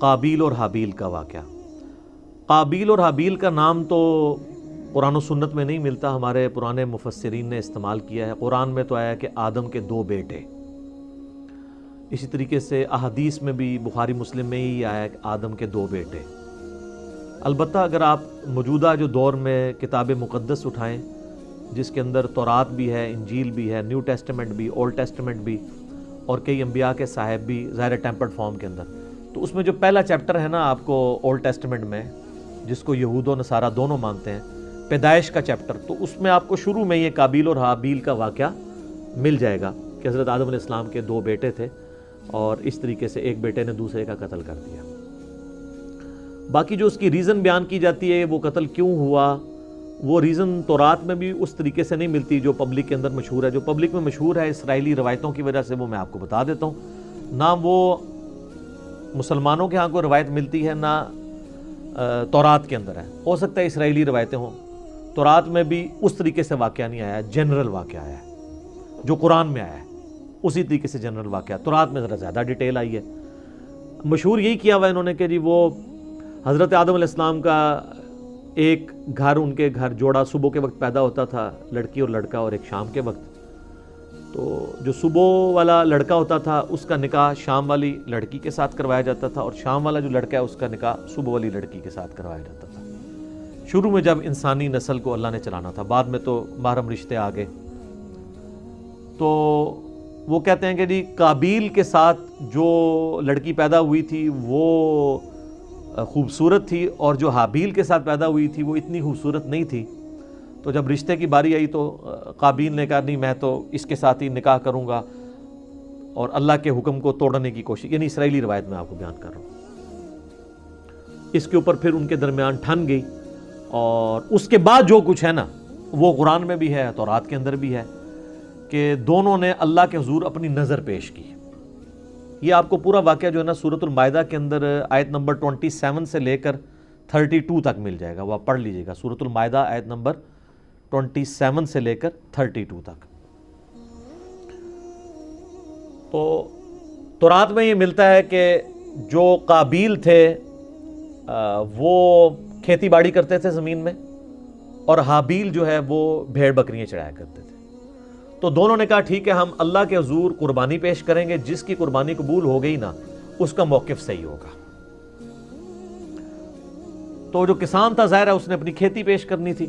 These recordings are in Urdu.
قابیل اور حابیل کا واقعہ۔ قابیل اور حابیل کا نام تو قرآن و سنت میں نہیں ملتا، ہمارے پرانے مفسرین نے استعمال کیا ہے۔ قرآن میں تو آیا کہ آدم کے 2 بیٹے، اسی طریقے سے احادیث میں بھی بخاری مسلم میں ہی آیا کہ آدم کے 2 بیٹے۔ البتہ اگر آپ موجودہ جو دور میں کتاب مقدس اٹھائیں جس کے اندر تورات بھی ہے، انجیل بھی ہے، نیو ٹیسٹمنٹ بھی، اولڈ ٹیسٹمنٹ بھی، اور کئی انبیاء کے صاحب بھی ظاہر ٹیمپرڈ فارم کے اندر، تو اس میں جو پہلا چیپٹر ہے نا آپ کو اولڈ ٹیسٹمنٹ میں، جس کو یہود و نصارہ دونوں مانتے ہیں، پیدائش کا چیپٹر، تو اس میں آپ کو شروع میں یہ قابیل اور حابیل کا واقعہ مل جائے گا کہ حضرت آدم علیہ السلام کے 2 بیٹے تھے اور اس طریقے سے ایک بیٹے نے دوسرے کا قتل کر دیا۔ باقی جو اس کی ریزن بیان کی جاتی ہے وہ قتل کیوں ہوا، وہ ریزن تورات میں بھی اس طریقے سے نہیں ملتی جو پبلک کے اندر مشہور ہے۔ جو پبلک میں مشہور ہے اسرائیلی روایتوں کی وجہ سے وہ میں آپ کو بتا دیتا ہوں، نہ وہ مسلمانوں کے ہاں کوئی روایت ملتی ہے نہ تورات کے اندر ہے، ہو سکتا ہے اسرائیلی روایتیں ہوں۔ تورات میں بھی اس طریقے سے واقعہ نہیں آیا ہے، جنرل واقعہ آیا ہے جو قرآن میں آیا ہے، اسی طریقے سے جنرل واقعہ۔ تورات میں ذرا زیادہ ڈیٹیل آئی ہے۔ مشہور یہی کیا ہوا انہوں نے کہ جی وہ حضرت آدم علیہ السلام کا ایک گھر، ان کے گھر جوڑا صبح کے وقت پیدا ہوتا تھا، لڑکی اور لڑکا، اور ایک شام کے وقت۔ تو جو صبح والا لڑکا ہوتا تھا اس کا نکاح شام والی لڑکی کے ساتھ کروایا جاتا تھا، اور شام والا جو لڑکا ہے اس کا نکاح صبح والی لڑکی کے ساتھ کروایا جاتا تھا۔ شروع میں جب انسانی نسل کو اللہ نے چلانا تھا، بعد میں تو محرم رشتے آ گئے۔ تو وہ کہتے ہیں کہ جی قابیل کے ساتھ جو لڑکی پیدا ہوئی تھی وہ خوبصورت تھی، اور جو حابیل کے ساتھ پیدا ہوئی تھی وہ اتنی خوبصورت نہیں تھی۔ تو جب رشتے کی باری آئی تو قابیل نے کہا نہیں میں تو اس کے ساتھ ہی نکاح کروں گا، اور اللہ کے حکم کو توڑنے کی کوشش، یعنی اسرائیلی روایت میں آپ کو بیان کر رہا ہوں۔ اس کے اوپر پھر ان کے درمیان ٹھن گئی، اور اس کے بعد جو کچھ ہے نا وہ قرآن میں بھی ہے، تورات کے اندر بھی ہے، کہ دونوں نے اللہ کے حضور اپنی نظر پیش کی۔ یہ آپ کو پورا واقعہ جو ہے نا سورۃ المائدہ کے اندر آیت نمبر 27 سے لے کر 32 تک مل جائے گا، وہ آپ پڑھ لیجئے گا۔ سورۃ المائدہ آیت نمبر 27 سے لے کر 32 تک۔ تو تورات میں یہ ملتا ہے کہ جو قابیل تھے وہ کھیتی باڑی کرتے تھے زمین میں، اور حابیل جو ہے وہ بھیڑ بکریاں چڑھایا کرتے تھے۔ تو دونوں نے کہا ٹھیک ہے ہم اللہ کے حضور قربانی پیش کریں گے، جس کی قربانی قبول ہو گئی نا اس کا موقف صحیح ہوگا۔ تو جو کسان تھا ظاہر ہے اس نے اپنی کھیتی پیش کرنی تھی،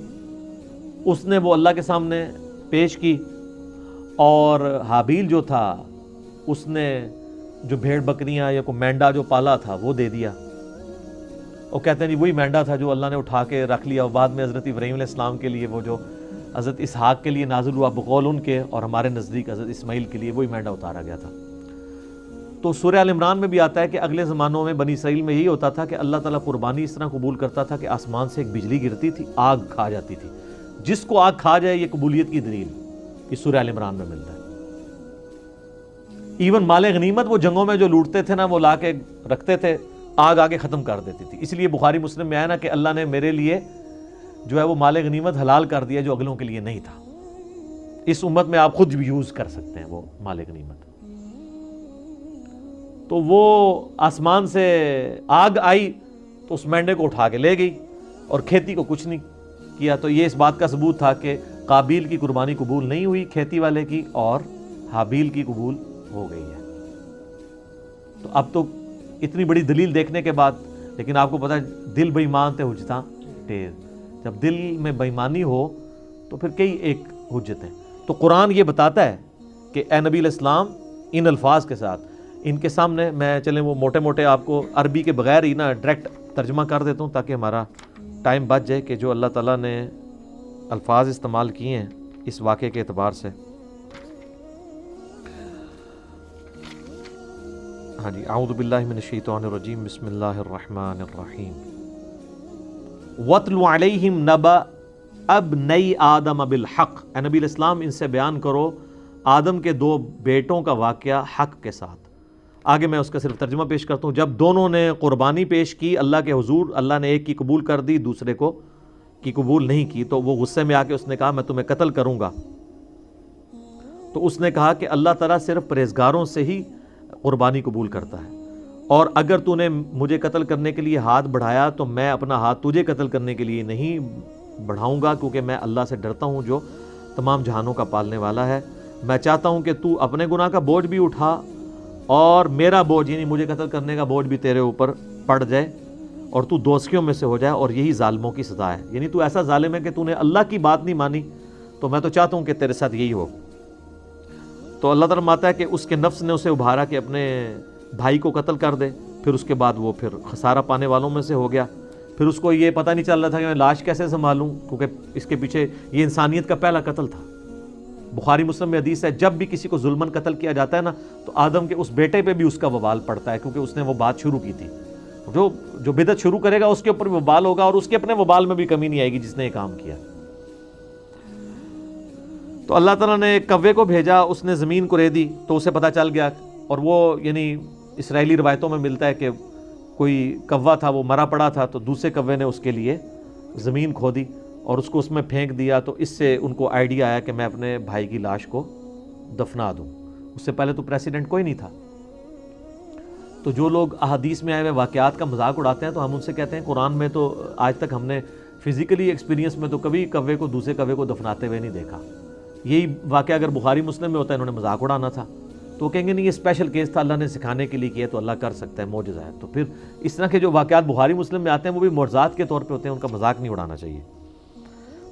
اس نے وہ اللہ کے سامنے پیش کی، اور حابیل جو تھا اس نے جو بھیڑ بکریاں یا کوئی مینڈا جو پالا تھا وہ دے دیا۔ وہ کہتے ہیں جی وہی مینڈا تھا جو اللہ نے اٹھا کے رکھ لیا، اور بعد میں حضرت ابراہیم علیہ السلام کے لیے وہ جو حضرت اسحاق کے لیے نازل ہوا بقول ان کے، اور ہمارے نزدیک حضرت اسماعیل کے لیے وہی مینڈا اتارا گیا تھا۔ تو سورہ آل عمران میں بھی آتا ہے کہ اگلے زمانوں میں بنی اسرائیل میں یہی ہوتا تھا کہ اللہ تعالیٰ قربانی اس طرح قبول کرتا تھا کہ آسمان سے ایک بجلی گرتی تھی، آگ کھا جاتی تھی۔ جس کو آگ کھا جائے یہ قبولیت کی دلیل یہ سورہ آل عمران میں ملتا ہے۔ ایون مال غنیمت وہ جنگوں میں جو لوٹتے تھے نا وہ لا کے رکھتے تھے، آگ آگے ختم کر دیتی تھی۔ اس لیے بخاری مسلم میں آیا نا کہ اللہ نے میرے لیے جو ہے وہ مال غنیمت حلال کر دیا جو اگلوں کے لیے نہیں تھا۔ اس امت میں آپ خود بھی یوز کر سکتے ہیں وہ مال غنیمت۔ تو وہ آسمان سے آگ آئی تو اس مینڈے کو اٹھا کے لے گئی، اور کھیتی کو کچھ نہیں کیا۔ تو یہ اس بات کا ثبوت تھا کہ قابیل کی قربانی قبول نہیں ہوئی کھیتی والے کی، اور حابیل کی قبول ہو گئی ہے۔ تو اب تو اتنی بڑی دلیل دیکھنے کے بعد، لیکن آپ کو پتہ ہے دل بے ایمان تے حجتاں ٹیر، جب دل میں بے ایمانی ہو تو پھر کئی ایک حجت ہیں۔ تو قرآن یہ بتاتا ہے کہ اے نبی علیہ السلام ان الفاظ کے ساتھ ان کے سامنے، میں چلیں وہ موٹے موٹے آپ کو عربی کے بغیر ہی نا ڈائریکٹ ترجمہ کر دیتا ہوں تاکہ ہمارا ٹائم بچ جائے، کہ جو اللہ تعالیٰ نے الفاظ استعمال کیے ہیں اس واقعے کے اعتبار سے۔ ہاں جی، اعوذ باللہ من الشیطان الرجیم، بسم اللہ الرحمن الرحیم۔ وَاتْلُ عَلَيْهِمْ نَبَأَ ابْنَيْ آدَمَ بِالْحَقِّ، اے نبی علیہ السلام ان سے بیان کرو آدم کے 2 بیٹوں کا واقعہ حق کے ساتھ۔ آگے میں اس کا صرف ترجمہ پیش کرتا ہوں۔ جب دونوں نے قربانی پیش کی اللہ کے حضور، اللہ نے ایک کی قبول کر دی، دوسرے کو کی قبول نہیں کی، تو وہ غصے میں آ کے اس نے کہا میں تمہیں قتل کروں گا۔ تو اس نے کہا کہ اللہ تعالیٰ صرف پرہیزگاروں سے ہی قربانی قبول کرتا ہے، اور اگر تو نے مجھے قتل کرنے کے لیے ہاتھ بڑھایا تو میں اپنا ہاتھ تجھے قتل کرنے کے لیے نہیں بڑھاؤں گا، کیونکہ میں اللہ سے ڈرتا ہوں جو تمام جہانوں کا پالنے والا ہے۔ میں چاہتا ہوں کہ تو اپنے گناہ کا بوجھ بھی اٹھا اور میرا بوجھ یعنی مجھے قتل کرنے کا بوجھ بھی تیرے اوپر پڑ جائے اور تو دوزخیوں میں سے ہو جائے، اور یہی ظالموں کی سزا ہے۔ یعنی تو ایسا ظالم ہے کہ تو نے اللہ کی بات نہیں مانی، تو میں تو چاہتا ہوں کہ تیرے ساتھ یہی ہو۔ تو اللہ تعالیٰ فرماتا ہے کہ اس کے نفس نے اسے ابھارا کہ اپنے بھائی کو قتل کر دے، پھر اس کے بعد وہ پھر خسارہ پانے والوں میں سے ہو گیا۔ پھر اس کو یہ پتہ نہیں چل رہا تھا کہ میں لاش کیسے سنبھالوں، کیونکہ اس کے پیچھے یہ انسانیت کا پہلا قتل تھا۔ بخاری مسلم میں حدیث ہے جب بھی کسی کو ظلماً قتل کیا جاتا ہے نا تو آدم کے اس بیٹے پہ بھی اس کا وبال پڑتا ہے، کیونکہ اس نے وہ بات شروع کی تھی۔ جو بدعت شروع کرے گا اس کے اوپر وبال ہوگا، اور اس کے اپنے وبال میں بھی کمی نہیں آئے گی جس نے یہ کام کیا۔ تو اللہ تعالیٰ نے ایک کوے کو بھیجا، اس نے زمین کو ریدی تو اسے پتہ چل گیا، اور وہ یعنی اسرائیلی روایتوں میں ملتا ہے کہ کوئی کوا تھا وہ مرا پڑا تھا، تو دوسرے کوے نے اس کے لیے زمین کھودی اور اس کو اس میں پھینک دیا، تو اس سے ان کو آئیڈیا آیا کہ میں اپنے بھائی کی لاش کو دفنا دوں۔ اس سے پہلے تو پریسیڈنٹ کوئی نہیں تھا۔ تو جو لوگ احادیث میں آئے ہوئے واقعات کا مذاق اڑاتے ہیں تو ہم ان سے کہتے ہیں قرآن میں تو آج تک ہم نے فزیکلی ایکسپیرینس میں تو کبھی کوے کو دوسرے کوے کو دفناتے ہوئے نہیں دیکھا۔ یہی واقعہ اگر بخاری مسلم میں ہوتا ہے انہوں نے مذاق اڑانا تھا، تو وہ کہیں گے نہیں یہ اسپیشل کیس تھا، اللہ نے سکھانے کے لیے کیا تو اللہ کر سکتا ہے، معجزہ ہے۔ تو پھر اس طرح کے جو واقعات بخاری مسلم میں آتے ہیں وہ بھی معجزات کے طور پہ ہوتے ہیں، ان کا مذاق نہیں اڑانا چاہیے۔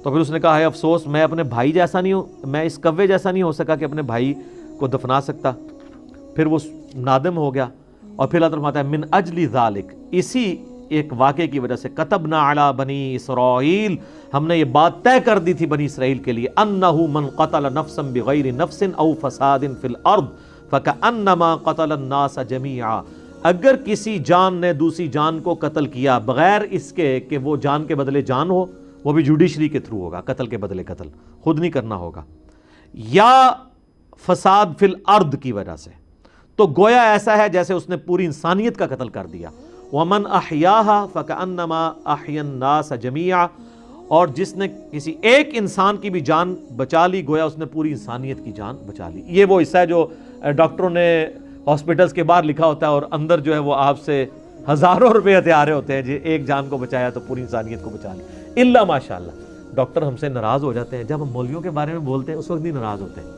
تو پھر اس نے کہا ہے افسوس میں اپنے بھائی جیسا نہیں ہوں، میں اس کوے جیسا نہیں ہو سکا کہ اپنے بھائی کو دفنا سکتا۔ پھر وہ نادم ہو گیا، اور پھر اللہ فرماتا ہے من اجل ذالک، اسی ایک واقعے کی وجہ سے کتبنا علی بنی اسرائیل، ہم نے یہ بات طے کر دی تھی بنی اسرائیل کے لیے، انہ من قتل نفسا بغیر نفس او فساد فی الارض فکأنما قتل الناس جمیعا، اگر کسی جان نے دوسری جان کو قتل کیا بغیر اس کے کہ وہ جان کے بدلے جان ہو، وہ بھی جوڈیشری کے تھرو ہوگا، قتل کے بدلے قتل خود نہیں کرنا ہوگا، یا فساد فی الارض کی وجہ سے، تو گویا ایسا ہے جیسے اس نے پوری انسانیت کا قتل کر دیا۔ وَمَنْ أَحْيَاهَا فَكَأَنَّمَا أَحْيَا النَّاسَ جَمِيعًا، اور جس نے کسی ایک انسان کی بھی جان بچا لی گویا اس نے پوری انسانیت کی جان بچا لی۔ یہ وہ حصہ ہے جو ڈاکٹروں نے ہاسپٹلس کے باہر لکھا ہوتا ہے، اور اندر جو ہے وہ آپ سے ہزاروں روپے ہتھیارے ہوتے ہیں، جی ایک جان کو بچایا تو پوری انسانیت کو بچا لی۔ اللہ ماشاء اللہ ڈاکٹر ہم سے ناراض ہو جاتے ہیں جب ہم مولویوں کے بارے میں بولتے ہیں، اس وقت نہیں ناراض ہوتے ہیں۔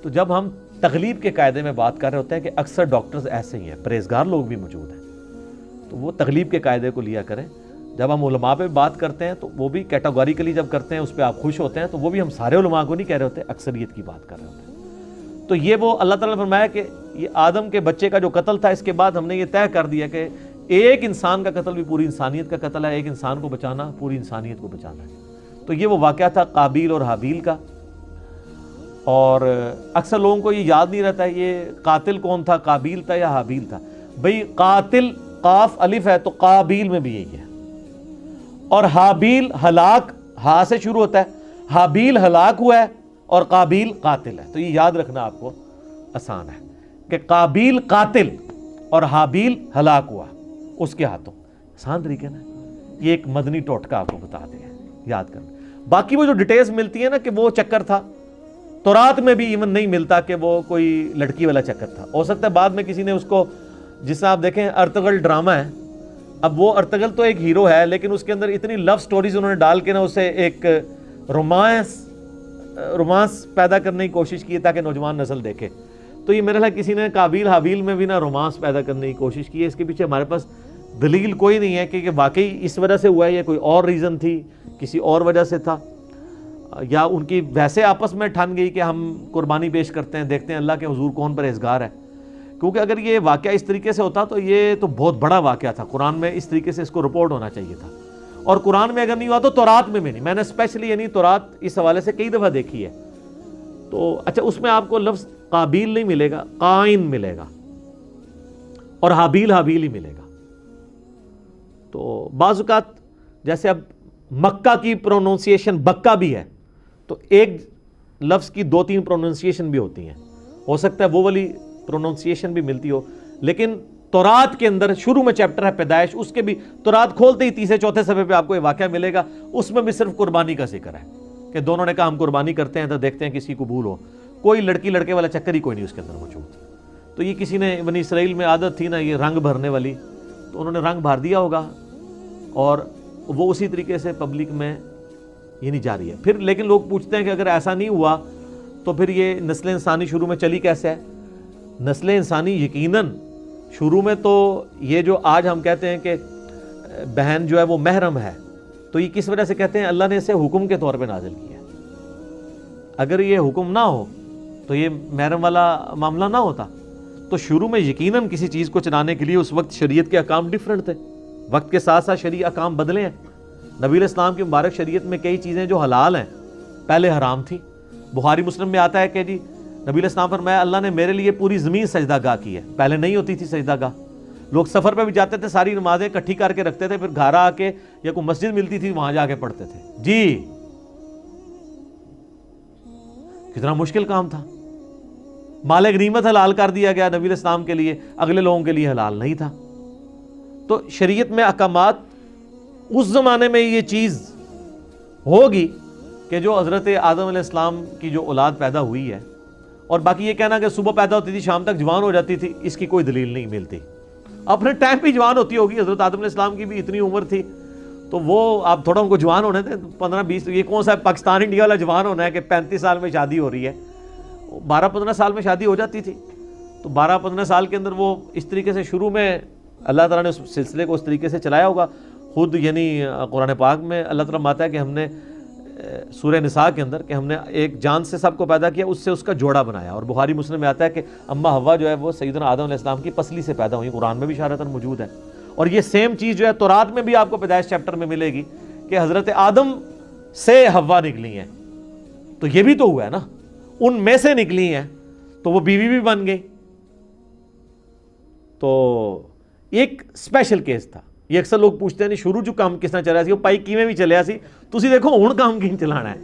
تو جب ہم تغلیب کے قاعدے میں بات کر رہے ہوتے ہیں کہ اکثر ڈاکٹرز ایسے ہی ہیں، پرہیزگار لوگ بھی موجود ہیں، تو وہ تغلیب کے قاعدے کو لیا کریں۔ جب ہم علماء پہ بات کرتے ہیں تو وہ بھی کیٹاگوریکلی جب کرتے ہیں اس پہ آپ خوش ہوتے ہیں، تو وہ بھی ہم سارے علماء کو نہیں کہہ رہے ہوتے، اکثریت کی بات کر رہے ہوتے ہیں۔ تو یہ وہ اللہ تعالیٰ نے فرمایا کہ یہ آدم کے بچے کا جو قتل تھا، اس کے بعد ہم نے یہ طے کر دیا کہ ایک انسان کا قتل بھی پوری انسانیت کا قتل ہے، ایک انسان کو بچانا پوری انسانیت کو بچانا ہے۔ تو یہ وہ واقعہ تھا قابیل اور حابیل کا، اور اکثر لوگوں کو یہ یاد نہیں رہتا ہے یہ قاتل کون تھا، قابیل تھا یا حابیل تھا۔ بھئی قاتل قاف الف ہے تو قابیل میں بھی یہی ہے، اور حابیل ہلاک ہا سے شروع ہوتا ہے، حابیل ہلاک ہوا ہے اور قابیل قاتل ہے۔ تو یہ یاد رکھنا آپ کو آسان ہے کہ قابیل قاتل اور حابیل ہلاک ہوا اس کے ہاتھوں، آسان طریقے نا۔ یہ ایک مدنی ٹوٹکا آپ کو بتا دیا یاد کرنا۔ باقی وہ جو ڈیٹیلز ملتی ہے نا کہ وہ چکر تھا، تورات میں بھی ایون نہیں ملتا کہ وہ کوئی لڑکی والا چکر تھا۔ ہو سکتا ہے بعد میں کسی نے اس کو، جس سے آپ دیکھیں ارطغرل ڈرامہ ہے، اب وہ ارطغرل تو ایک ہیرو ہے لیکن اس کے اندر اتنی لو سٹوریز انہوں نے ڈال کے نا اسے ایک رومانس پیدا کرنے کی کوشش کی تاکہ نوجوان نسل دیکھے۔ تو یہ میرا خیال کسی نے قابیل حابیل میں بھی نا رومانس پیدا کرنے کی کوشش کی ہے۔ اس کے پیچھے ہمارے پاس دلیل کوئی نہیں ہے کہ واقعی اس وجہ سے ہوا ہے یا کوئی اور ریزن تھی، کسی اور وجہ سے تھا، یا ان کی ویسے آپس میں ٹھن گئی کہ ہم قربانی پیش کرتے ہیں، دیکھتے ہیں اللہ کے حضور کون پرہیزگار ہے۔ کیونکہ اگر یہ واقعہ اس طریقے سے ہوتا تو یہ تو بہت بڑا واقعہ تھا، قرآن میں اس طریقے سے اس کو رپورٹ ہونا چاہیے تھا، اور قرآن میں اگر نہیں ہوا تو تورات میں بھی نہیں۔ میں نے اسپیشلی یعنی تورات اس حوالے سے کئی دفعہ دیکھی ہے، تو اچھا اس میں آپ کو لفظ قابیل نہیں ملے گا، قائن ملے گا، اور حابیل حابیل ہی ملے گا۔ تو بعض اوقات جیسے اب مکہ کی پروننسیشن بکہ بھی ہے، تو ایک لفظ کی 2-3 پروننسیشن بھی ہوتی ہیں، ہو سکتا ہے وہ والی پروننسیشن بھی ملتی ہو، لیکن تورات کے اندر شروع میں چیپٹر ہے پیدائش، اس کے بھی تورات کھولتے ہی 3-4 صفحے پہ آپ کو یہ واقعہ ملے گا، اس میں بھی صرف قربانی کا ذکر ہے کہ دونوں نے کہا ہم قربانی کرتے ہیں تو دیکھتے ہیں کسی قبول ہو، کوئی لڑکی لڑکے والا چکر ہی کوئی نہیں اس کے اندر موجود۔ تو یہ کسی نے بنی اسرائیل میں عادت تھی نا یہ رنگ بھرنے والی، تو انہوں نے رنگ بھر دیا ہوگا اور وہ اسی طریقے سے پبلک میں یعنی جاری ہے. پھر لیکن لوگ پوچھتے ہیں کہ اگر ایسا نہیں ہوا تو پھر یہ نسل انسانی شروع میں چلی کیسے ہے؟ نسل انسانی یقیناً شروع میں تو یہ جو آج ہم کہتے ہیں کہ بہن جو ہے وہ محرم ہے، تو یہ کس وجہ سے کہتے ہیں؟ اللہ نے اسے حکم کے طور پہ نازل کیا. اگر یہ حکم نہ ہو تو یہ محرم والا معاملہ نہ ہوتا. تو شروع میں یقیناً کسی چیز کو چلانے کے لیے اس وقت شریعت کے احکام ڈیفرنٹ تھے، وقت کے ساتھ ساتھ شرعی احکام بدلے ہیں. نبی علیہ السلام کی مبارک شریعت میں کئی چیزیں جو حلال ہیں پہلے حرام تھیں. بخاری مسلم میں آتا ہے کہ جی نبی علیہ السلام فرمایا اللہ نے میرے لیے پوری زمین سجدہ گاہ کی ہے، پہلے نہیں ہوتی تھی سجدہ گاہ. لوگ سفر پہ بھی جاتے تھے، ساری نمازیں اکٹھی کر کے رکھتے تھے، پھر گھر آ کے یا کوئی مسجد ملتی تھی وہاں جا کے پڑھتے تھے. جی کتنا مشکل کام تھا. مال غنیمت حلال کر دیا گیا نبی علیہ السلام کے لیے، اگلے لوگوں کے لیے حلال نہیں تھا. تو شریعت میں احکامات اس زمانے میں یہ چیز ہوگی کہ جو حضرت آدم علیہ السلام کی جو اولاد پیدا ہوئی ہے، اور باقی یہ کہنا کہ صبح پیدا ہوتی تھی شام تک جوان ہو جاتی تھی، اس کی کوئی دلیل نہیں ملتی. اپنے ٹائم پہ جوان ہوتی ہوگی، حضرت آدم علیہ السلام کی بھی اتنی عمر تھی تو وہ آپ تھوڑا ان کو جوان ہونے تھے 15-20. یہ کون سا پاکستان انڈیا والا جوان ہونا ہے کہ 35 سال میں شادی ہو رہی ہے؟ 12-15 سال میں شادی ہو جاتی تھی. تو 12-15 سال کے اندر وہ اس طریقے سے شروع میں اللہ تعالیٰ نے اس سلسلے کو اس طریقے سے چلایا ہوگا. خود یعنی قرآن پاک میں اللہ تعالیٰ ماتا ہے کہ ہم نے سورہ نساء کے اندر کہ ہم نے ایک جان سے سب کو پیدا کیا، اس سے اس کا جوڑا بنایا. اور بخاری مسلم میں آتا ہے کہ اما حوا جو ہے وہ سیدنا آدم علیہ السلام کی پسلی سے پیدا ہوئی. قرآن میں بھی اشارتاً موجود ہے. اور یہ سیم چیز جو ہے تورات میں بھی آپ کو پیدائش چیپٹر میں ملے گی کہ حضرت آدم سے حوا نکلی ہیں. تو یہ بھی تو ہوا ہے نا، ان میں سے نکلی ہیں تو وہ بیوی بھی بن گئی. تو ایک اسپیشل کیس تھا. یہ اکثر لوگ پوچھتے ہیں نہیں شروع جو کام کس طرح چلیا سی، وہ پائی کیویں بھی چلیا سی، تسی دیکھو ہن کام کیوں چلانا ہے،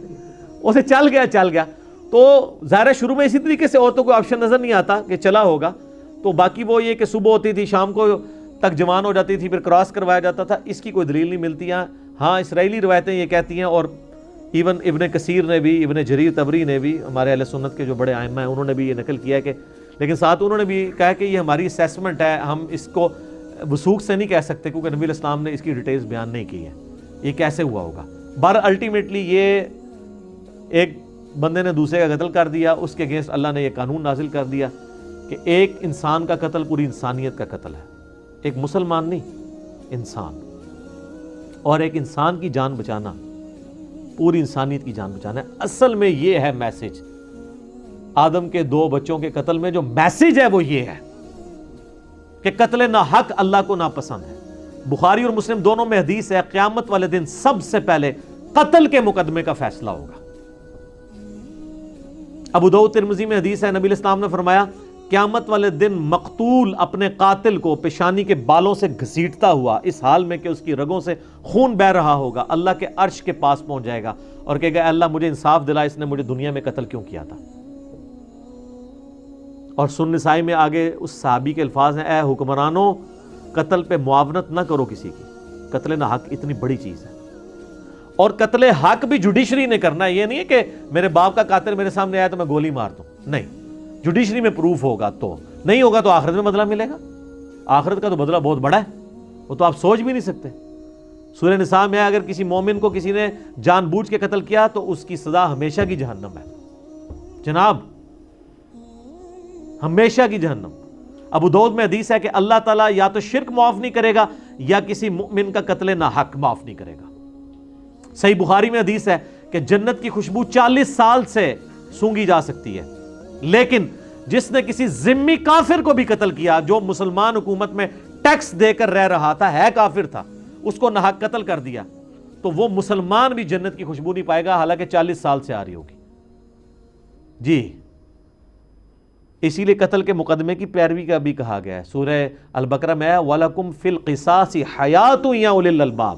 اسے چل گیا. تو ظاہر ہے شروع میں اسی طریقے سے اور تو کوئی آپشن نظر نہیں آتا کہ چلا ہوگا. تو باقی وہ یہ کہ صبح ہوتی تھی شام کو تک جوان ہو جاتی تھی، پھر کراس کروایا جاتا تھا، اس کی کوئی دلیل نہیں ملتی. ہاں اسرائیلی روایتیں یہ کہتی ہیں، اور ایون ابن کثیر نے بھی، ابن جریر طبری نے بھی، ہمارے اہل سنت کے جو بڑے ائمہ ہیں انہوں نے بھی یہ نقل کیا ہے کہ، لیکن ساتھ انہوں نے بھی کہا کہ یہ ہماری اسیسمنٹ ہے، ہم اس کو وثوق سے نہیں کہہ سکتے کیونکہ نبی علیہ السلام نے اس کی ڈیٹیلز بیان نہیں کی ہے یہ کیسے ہوا ہوگا. الٹیمیٹلی یہ ایک بندے نے دوسرے کا قتل کر دیا، اس کے اگینسٹ اللہ نے یہ قانون نازل کر دیا کہ ایک انسان کا قتل پوری انسانیت کا قتل ہے. ایک مسلمان نہیں، انسان. اور ایک انسان کی جان بچانا پوری انسانیت کی جان بچانا ہے. اصل میں یہ ہے میسج. آدم کے 2 بچوں کے قتل میں جو میسج ہے وہ یہ ہے کہ قتل نہ حق اللہ کو ناپسند ہے. بخاری اور مسلم دونوں میں حدیث ہے قیامت والے دن سب سے پہلے قتل کے مقدمے کا فیصلہ ہوگا. ابو داؤد ترمذی میں حدیث ہے نبی علیہ السلام نے فرمایا قیامت والے دن مقتول اپنے قاتل کو پیشانی کے بالوں سے گھسیٹتا ہوا اس حال میں کہ اس کی رگوں سے خون بہ رہا ہوگا، اللہ کے عرش کے پاس پہنچ جائے گا اور کہے گا اللہ مجھے انصاف دلا، اس نے مجھے دنیا میں قتل کیوں کیا تھا. اور سنن نسائی میں آگے اس صحابی کے الفاظ ہیں اے حکمرانوں قتل پہ معاونت نہ کرو کسی کی. قتل نہ حق اتنی بڑی چیز ہے. اور قتل حق بھی جوڈیشری نے کرنا ہے. یہ نہیں ہے کہ میرے باپ کا قاتل میرے سامنے آیا تو میں گولی مار دوں، نہیں. جوڈیشری میں پروف ہوگا تو، نہیں ہوگا تو آخرت میں بدلہ ملے گا. آخرت کا تو بدلہ بہت بڑا ہے، وہ تو آپ سوچ بھی نہیں سکتے. سورہ نساء میں اگر کسی مومن کو کسی نے جان بوجھ کے قتل کیا تو اس کی سزا ہمیشہ کی جہنم ہے جناب، ہمیشہ کی جہنم. ابو داؤد میں حدیث ہے کہ اللہ تعالیٰ یا تو شرک معاف نہیں کرے گا یا کسی مؤمن کا قتل نہ حق معاف نہیں کرے گا. صحیح بخاری میں حدیث ہے کہ جنت کی خوشبو 40 سال سے سونگی جا سکتی ہے، لیکن جس نے کسی ذمی کافر کو بھی قتل کیا جو مسلمان حکومت میں ٹیکس دے کر رہ رہا تھا، ہے کافر تھا، اس کو نہ حق قتل کر دیا تو وہ مسلمان بھی جنت کی خوشبو نہیں پائے گا حالانکہ 40 سال سے آ رہی ہوگی. جی اسی لیے قتل کے مقدمے کی پیروی کا بھی کہا گیا ہے. سورہ البقرہ میں وَلَكُمْ فِي الْقِصَاصِ حَيَاتٌ يَا أُولِي الْأَلْبَابِ،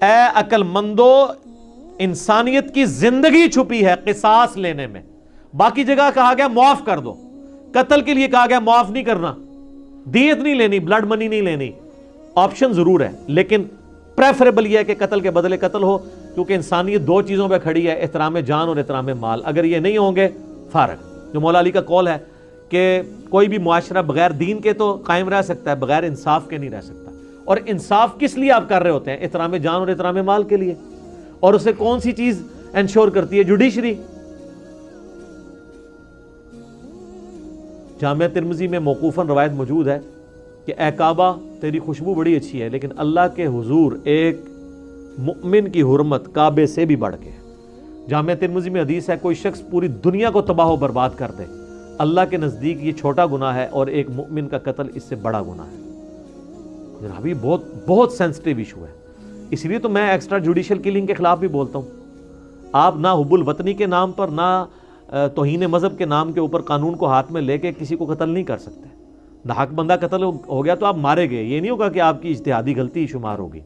اے عقل مندو انسانیت کی زندگی چھپی ہے قصاص لینے میں. باقی جگہ کہا گیا معاف کر دو، قتل کے لیے کہا گیا معاف نہیں کرنا، دیت نہیں لینی، بلڈ منی نہیں لینی. آپشن ضرور ہے لیکن پریفریبل یہ ہے کہ قتل کے بدلے قتل ہو، کیونکہ انسانیت 2 چیزوں پہ کھڑی ہے، احترام جان اور احترام مال. اگر یہ نہیں ہوں گے فارغ. جو مولا علی کا قول ہے کہ کوئی بھی معاشرہ بغیر دین کے تو قائم رہ سکتا ہے، بغیر انصاف کے نہیں رہ سکتا. اور انصاف کس لیے آپ کر رہے ہوتے ہیں؟ احترام جان اور احترام مال کے لیے. اور اسے کون سی چیز انشور کرتی ہے؟ جوڈیشری. جامعہ ترمذی میں موقوفاً روایت موجود ہے کہ اے کعبہ تیری خوشبو بڑی اچھی ہے، لیکن اللہ کے حضور ایک مؤمن کی حرمت کعبے سے بھی بڑھ کے ہے. جامعہ ترمذی میں حدیث ہے، کوئی شخص پوری دنیا کو تباہ و برباد کر دے، اللہ کے نزدیک یہ چھوٹا گناہ ہے، اور ایک مؤمن کا قتل اس سے بڑا گناہ ہے. جناب یہ بہت بہت سینسٹیو ایشو ہے. اس لیے تو میں ایکسٹرا جوڈیشل کلنگ کے خلاف بھی بولتا ہوں. آپ نہ حب الوطنی کے نام پر، نہ توہین مذہب کے نام کے اوپر قانون کو ہاتھ میں لے کے کسی کو قتل نہیں کر سکتے. ناحق بندہ قتل ہو گیا تو آپ مارے گئے، یہ نہیں ہوگا کہ آپ کی اجتہادی غلطی شمار ہوگی.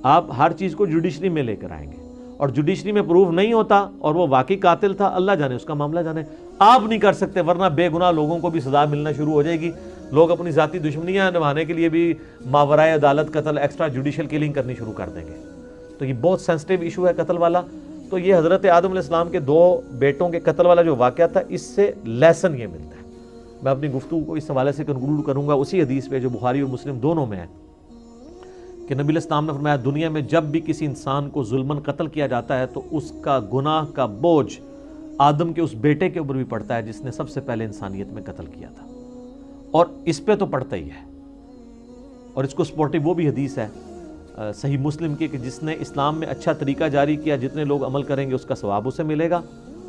آپ ہر چیز کو جوڈیشری میں لے کر آئیں گے، اور جوڈیشری میں پروف نہیں ہوتا اور وہ واقعی قاتل تھا، اللہ جانے اس کا معاملہ جانے. آپ نہیں کر سکتے، ورنہ بے گناہ لوگوں کو بھی سزا ملنا شروع ہو جائے گی. لوگ اپنی ذاتی دشمنیاں نبھانے کے لیے بھی ماورائے عدالت قتل، ایکسٹرا جوڈیشل کلنگ کرنی شروع کر دیں گے. تو یہ بہت سینسٹیو ایشو ہے قتل والا. تو یہ حضرت آدم علیہ السلام کے 2 بیٹوں کے قتل والا جو واقعہ تھا، اس سے لیسن یہ ملتا ہے. میں اپنی گفتگو کو اس حوالے سے کنکلوڈ کروں گا اسی حدیث پہ جو بخاری اور مسلم دونوں میں ہے کہ نبی علیہ السلام نے فرمایا دنیا میں جب بھی کسی انسان کو ظلماً قتل کیا جاتا ہے تو اس کا گناہ کا بوجھ آدم کے اس بیٹے کے اوپر بھی پڑتا ہے جس نے سب سے پہلے انسانیت میں قتل کیا تھا. اور اس پہ تو پڑتا ہی ہے. اور اس کو سپورٹیو وہ بھی حدیث ہے صحیح مسلم کی کہ جس نے اسلام میں اچھا طریقہ جاری کیا، جتنے لوگ عمل کریں گے اس کا ثواب اسے ملے گا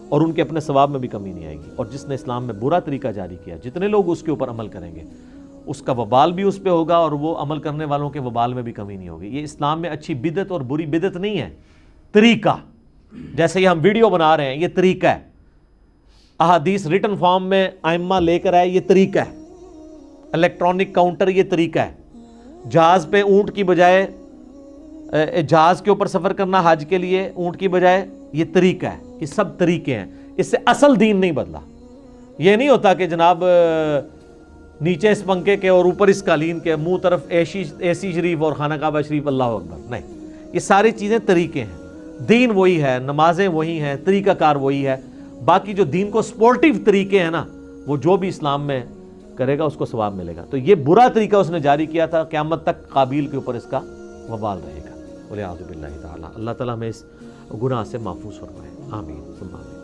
اور ان کے اپنے ثواب میں بھی کمی نہیں آئے گی. اور جس نے اسلام میں برا طریقہ جاری کیا، جتنے لوگ اس کے اوپر عمل کریں گے اس کا وبال بھی اس پہ ہوگا اور وہ عمل کرنے والوں کے وبال میں بھی کمی نہیں ہوگی. یہ اسلام میں اچھی بدعت اور بری بدعت نہیں ہے، طریقہ. جیسے یہ ہم ویڈیو بنا رہے ہیں، یہ طریقہ ہے. احادیث ریٹن فارم میں ائمہ لے کر آئے، یہ طریقہ ہے. الیکٹرانک کاؤنٹر، یہ طریقہ ہے. جہاز پہ اونٹ کی بجائے جہاز کے اوپر سفر کرنا حج کے لیے اونٹ کی بجائے، یہ طریقہ ہے. یہ سب طریقے ہیں، اس سے اصل دین نہیں بدلا. یہ نہیں ہوتا کہ جناب نیچے اس پنکھے کے اور اوپر اس قالین کے، منہ طرف اے سی شریف اور خانہ کعبہ شریف، اللہ اکبر. نہیں، یہ ساری چیزیں طریقے ہیں. دین وہی ہے، نمازیں وہی ہیں، طریقہ کار وہی ہے. باقی جو دین کو سپورٹیو طریقے ہیں نا، وہ جو بھی اسلام میں کرے گا اس کو ثواب ملے گا. تو یہ برا طریقہ اس نے جاری کیا تھا، قیامت تک قابیل کے اوپر اس کا وبال رہے گا. والعیاذ باللہ تعالی. اللہ تعالیٰ ہمیں اس گناہ سے محفوظ فرمائے. آمین ثم آمین.